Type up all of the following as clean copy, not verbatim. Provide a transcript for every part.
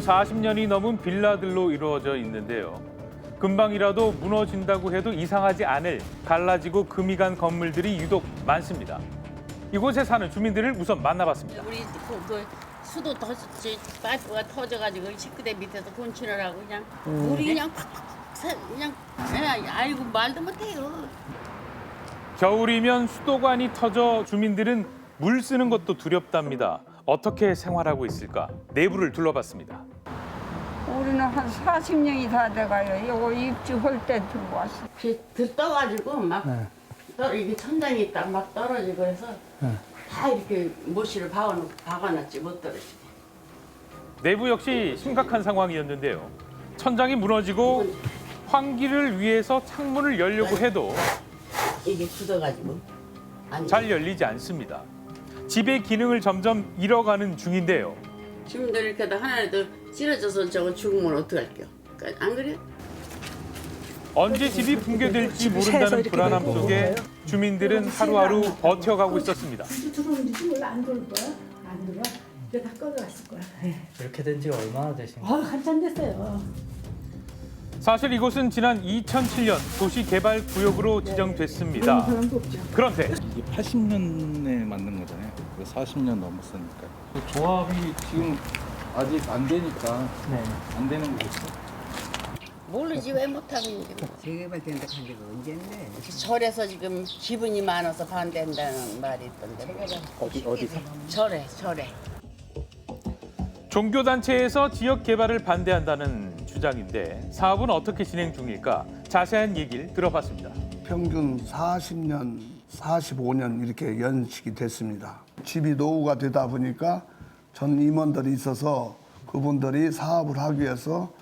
40년이 넘은 빌라들로 이루어져 있는데요. 금방이라도 무너진다고 해도 이상하지 않을 갈라지고 금이 간 건물들이 유독 많습니다. 이곳에 사는 주민들을 우선 만나봤습니다. 우리 그 수도 파이프가 터져가지고 식구대 밑에서 분칠을 하고 그냥 물이 그냥 그냥 아이고 말도 못해요. 겨울이면 수도관이 터져 주민들은 물 쓰는 것도 두렵답니다. 어떻게 생활하고 있을까? 내부를 둘러봤습니다. 우리는 한 40년이 다 돼가요. 이거 입주할 때 들어왔어. 들떠가지고 막 이게 천장이 딱 막 떨어지고 해서 다 이렇게 모시를 박아놨지 못 떨어지게. 내부 역시 심각한 상황이었는데요. 천장이 무너지고 환기를 위해서 창문을 열려고 해도 이게 굳어가지고 잘 열리지 않습니다. 집의 기능을 점점 잃어가는 중인데요. 주민들 이렇게 하나라도 찌러져서 저거 죽으면 어떡할게요? 안 그래? 언제 집이 붕괴될지 모른다는 불안함 속에 주민들은 하루하루 버텨가고 있었습니다. 들어오는지 몰라 안 들어올 거야? 안 들어와? 이제 다 꺼져갔을 거야. 이렇게 된 지 얼마나 되신 거예요? 한참 됐어요. 사실 이곳은 지난 2007년 도시개발구역으로 지정됐습니다. 사람도 없죠. 그런데 이게 80년에 만든 거잖아요. 40년 넘었으니까. 조합이 지금 아직 안 되니까 네. 안 되는 거겠어? 모르지 왜 못하고 있는지. 재개발된다 한 지가 언젠데? 절에서 지금 기분이 많아서 반대한다는 말이 있던데. 어디서? 절에. 종교단체에서 지역 개발을 반대한다는 주장인데 사업은 어떻게 진행 중일까? 자세한 얘기를 들어봤습니다. 평균 40년, 45년 이렇게 연식이 됐습니다. 집이 노후가 되다 보니까 전 임원들이 있어서 그분들이 사업을 하기 위해서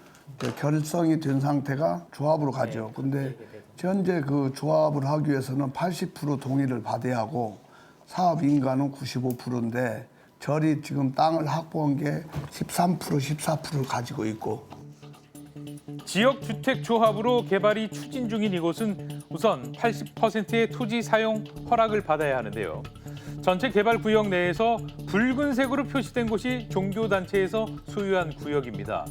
결성이 된 상태가 조합으로 가죠. 근데 현재 그 조합을 하기 위해서는 80% 동의를 받아야 하고 사업 인가는 95%인데 절이 지금 땅을 확보한 게 13%, 14%를 가지고 있고 지역주택조합으로 개발이 추진 중인 이곳은 우선 80%의 토지 사용 허락을 받아야 하는데요. 전체 개발구역 내에서 붉은색으로 표시된 곳이 종교단체에서 소유한 구역입니다.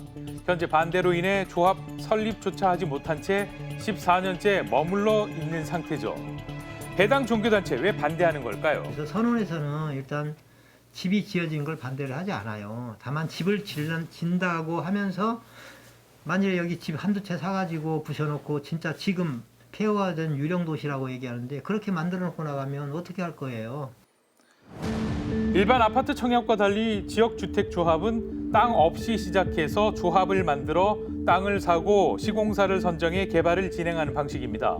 현재 반대로 인해 조합 설립조차 하지 못한 채 14년째 머물러 있는 상태죠. 해당 종교단체 왜 반대하는 걸까요? 그래서 선원에서는 일단 집이 지어진 걸 반대를 하지 않아요. 다만 집을 진다고 하면서 만약에 여기 집 한두 채 사가지고 부셔놓고 진짜 지금 폐허화된 유령도시라고 얘기하는데 그렇게 만들어 놓고 나가면 어떻게 할 거예요? 일반 아파트 청약과 달리 지역주택조합은 땅 없이 시작해서 조합을 만들어 땅을 사고 시공사를 선정해 개발을 진행하는 방식입니다.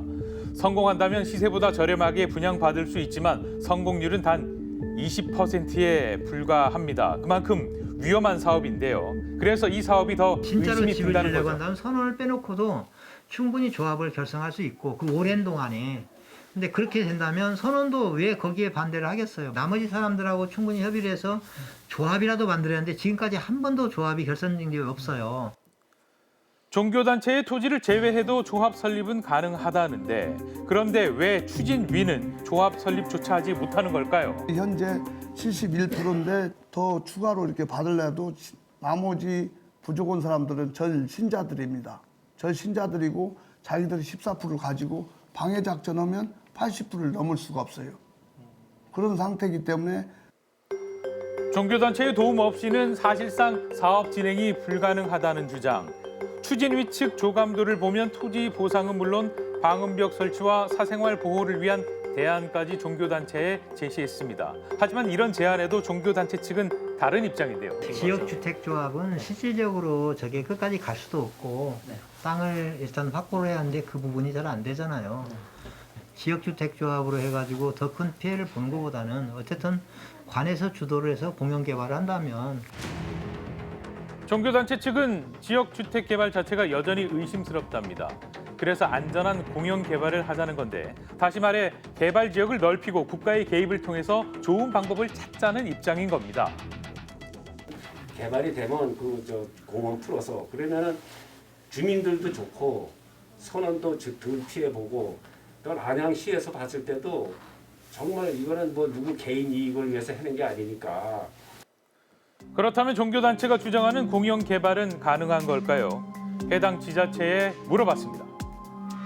성공한다면 시세보다 저렴하게 분양받을 수 있지만 성공률은 단 20%에 불과합니다. 그만큼 위험한 사업인데요. 그래서 이 사업이 더 진짜로 의심이 집을 든다는 지려고 거죠. 한다면 선원을 빼놓고도 충분히 조합을 결성할 수 있고 그 오랜 동안에 근데 그렇게 된다면 선원도 왜 거기에 반대를 하겠어요? 나머지 사람들하고 충분히 협의를 해서 조합이라도 만들었는데 지금까지 한 번도 조합이 결성된 게 없어요. 종교단체의 토지를 제외해도 조합 설립은 가능하다는데 그런데 왜 추진위는 조합 설립조차 하지 못하는 걸까요? 현재 71%인데 더 추가로 이렇게 받으려도 나머지 부족한 사람들은 절 신자들입니다. 절 신자들이고 자기들이 14%를 가지고 방해 작전하면 80%를 넘을 수가 없어요. 그런 상태이기 때문에 종교단체의 도움 없이는 사실상 사업 진행이 불가능하다는 주장. 추진위 측 조감도를 보면 토지 보상은 물론 방음벽 설치와 사생활 보호를 위한 대안까지 종교단체에 제시했습니다. 하지만 이런 제안에도 종교단체 측은 다른 입장인데요. 지역주택조합은 실질적으로 저게 끝까지 갈 수도 없고 땅을 일단 확보를 해야 하는데 그 부분이 잘 안 되잖아요. 지역주택조합으로 해가지고 더 큰 피해를 보는 것보다는 어쨌든 관에서 주도를 해서 공영 개발을 한다면 종교단체 측은 지역주택 개발 자체가 여전히 의심스럽답니다. 그래서 안전한 공영 개발을 하자는 건데 다시 말해 개발 지역을 넓히고 국가의 개입을 통해서 좋은 방법을 찾자는 입장인 겁니다. 개발이 되면 공원 풀어서 그러면은 주민들도 좋고 선원도 덜 피해 보고 또 안양시에서 봤을 때도 정말 이거는 뭐 누구 개인 이익을 위해서 하는 게 아니니까. 그렇다면 종교단체가 주장하는 공영 개발은 가능한 걸까요? 해당 지자체에 물어봤습니다.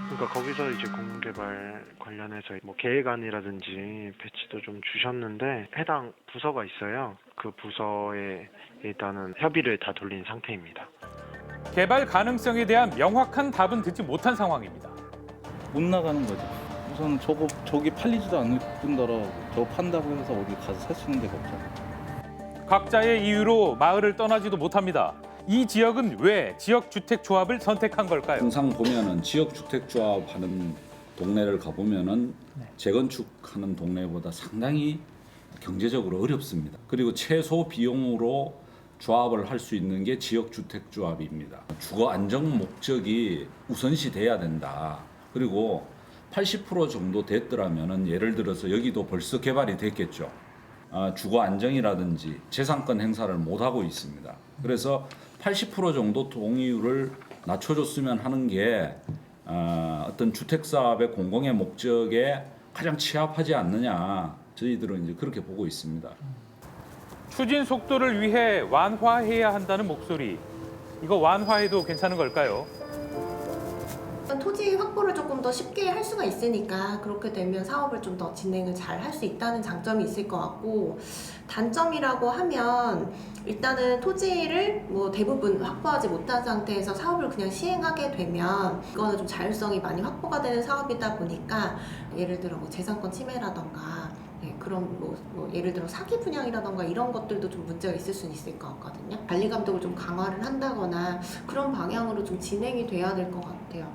그러니까 거기서 이제 공개발 관련해서 뭐 계획안이라든지 배치도 좀 주셨는데 해당 부서가 있어요. 그 부서에 일단은 협의를 다 돌린 상태입니다. 개발 가능성에 대한 명확한 답은 듣지 못한 상황입니다. 못 나가는 거죠. 우선 저기 팔리지도 않을 뿐더러 저거 판다고 해서 어디 가서 살 수 있는 데가 없잖아요. 각자의 이유로 마을을 떠나지도 못합니다. 이 지역은 왜 지역주택조합을 선택한 걸까요? 항상 보면은 지역주택조합 하는 동네를 가보면은 재건축하는 동네보다 상당히 경제적으로 어렵습니다. 그리고 최소 비용으로 조합을 할 수 있는 게 지역주택조합입니다. 주거 안정 목적이 우선시 돼야 된다. 그리고 80% 정도 됐더라면은 예를 들어서 여기도 벌써 개발이 됐겠죠. 주거 안정이라든지 재산권 행사를 못 하고 있습니다. 그래서 80% 정도 동의율을 낮춰줬으면 하는 게 어떤 주택 사업의 공공의 목적에 가장 취합하지 않느냐, 저희들은 이제 그렇게 보고 있습니다. 추진 속도를 위해 완화해야 한다는 목소리. 이거 완화해도 괜찮은 걸까요? 토지 확보를 조금 더 쉽게 할 수가 있으니까 그렇게 되면 사업을 좀 더 진행을 잘 할 수 있다는 장점이 있을 것 같고, 단점이라고 하면 일단은 토지를 뭐 대부분 확보하지 못한 상태에서 사업을 그냥 시행하게 되면 이거는 좀 자율성이 많이 확보가 되는 사업이다 보니까 예를 들어 뭐 재산권 침해라던가 그런 뭐 예를 들어 사기 분양이라던가 이런 것들도 좀 문제가 있을 수는 있을 것 같거든요. 관리 감독을 좀 강화를 한다거나 그런 방향으로 좀 진행이 돼야 될 것 같아요.